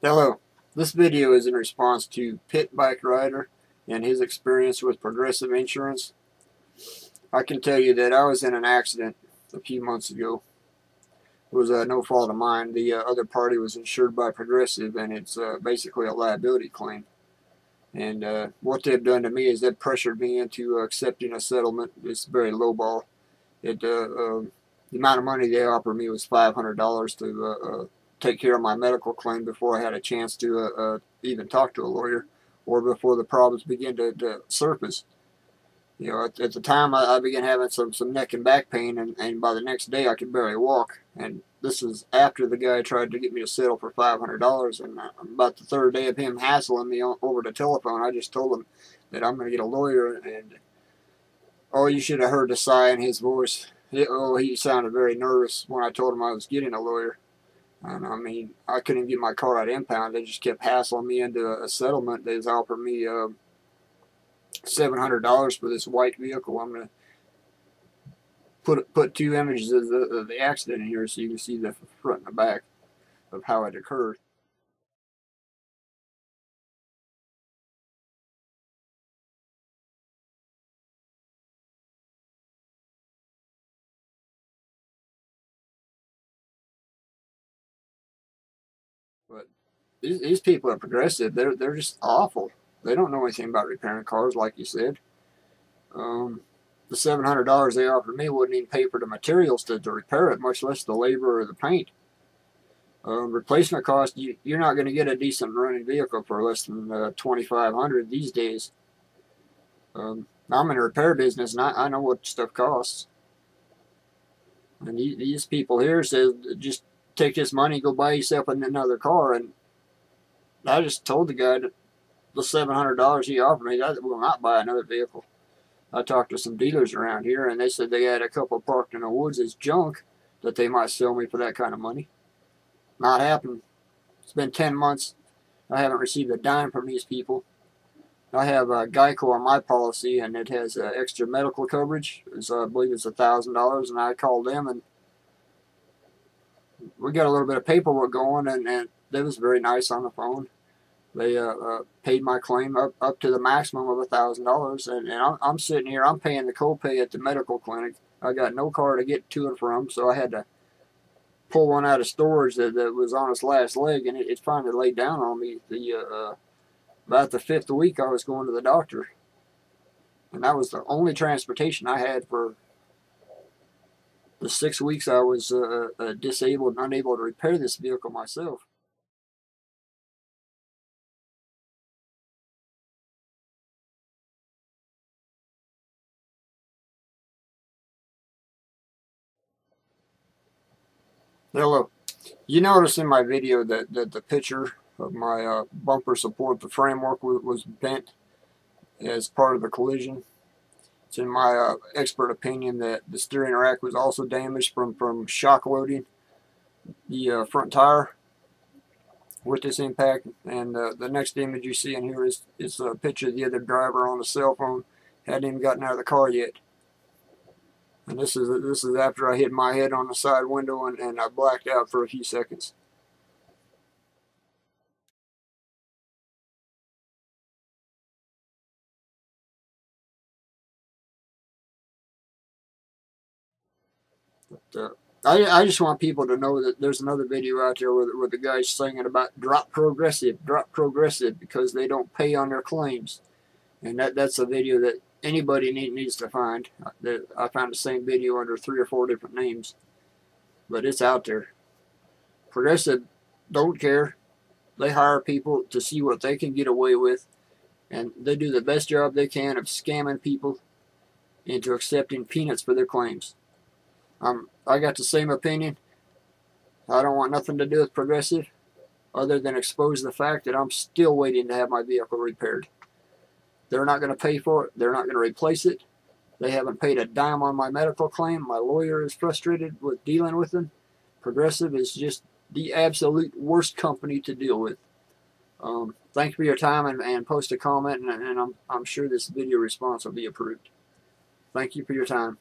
Hello, this video is in response to Pit Bike Rider and his experience with Progressive Insurance. I can tell you that I was in an accident a few months ago. It was no fault of mine. The other party was insured by Progressive, and it's basically a liability claim. And what they've done to me is they've pressured me into accepting a settlement. It's very lowball. The amount of money they offered me was $500 to take care of my medical claim before I had a chance to even talk to a lawyer, or before the problems began to surface. You know, at the time I began having some neck and back pain, and by the next day I could barely walk. And this is after the guy tried to get me to settle for $500. And about the third day of him hassling me over the telephone, I just told him that I'm going to get a lawyer. And oh, you should have heard the sigh in his voice. He sounded very nervous when I told him I was getting a lawyer. And I mean, I couldn't get my car out impound. They just kept hassling me into a settlement. They was offering me $700 for this white vehicle. I'm gonna put two images of the accident in here so you can see the front and the back of how it occurred. But these people at Progressive, they're just awful. They don't know anything about repairing cars, like you said. The $700 they offered me wouldn't even pay for the materials to repair it, much less the labor or the paint. Replacement cost, you're not going to get a decent running vehicle for less than $2,500 these days. I'm in a repair business, and I know what stuff costs. And these people here says, just take this money, go buy yourself another car. And I just told the guy that the $700 he offered me, I will not buy another vehicle. I talked to some dealers around here, and they said they had a couple parked in the woods as junk that they might sell me for that kind of money. Not happening. It's been 10 months. I haven't received a dime from these people. I have Geico on my policy, and it has extra medical coverage. So I believe it's $1,000, and I called them, and we got a little bit of paperwork going, and they was very nice on the phone. They paid my claim up to the maximum of $1,000, and I'm sitting here, I'm paying the copay at the medical clinic. I got no car to get to and from, so I had to pull one out of storage that was on its last leg, and it finally laid down on me. About the fifth week I was going to the doctor, and that was the only transportation I had for the 6 weeks I was disabled and unable to repair this vehicle myself. Hello. You notice in my video that the picture of my bumper support, the framework was bent as part of the collision. It's in my expert opinion that the steering rack was also damaged from shock loading the front tire with this impact. And the next image you see in here is a picture of the other driver on the cell phone. Hadn't even gotten out of the car yet. And this is after I hit my head on the side window and I blacked out for a few seconds. But, I just want people to know that there's another video out there where the guy's singing about drop Progressive, because they don't pay on their claims. And that's a video that anybody needs to find. I found the same video under 3 or 4 different names, but it's out there. Progressive don't care. They hire people to see what they can get away with, and they do the best job they can of scamming people into accepting peanuts for their claims. I got the same opinion. I don't want nothing to do with Progressive other than expose the fact that I'm still waiting to have my vehicle repaired. They're not going to pay for it. They're not going to replace it. They haven't paid a dime on my medical claim. My lawyer is frustrated with dealing with them. Progressive is just the absolute worst company to deal with. Thank you for your time, and post a comment, and I'm sure this video response will be approved. Thank you for your time.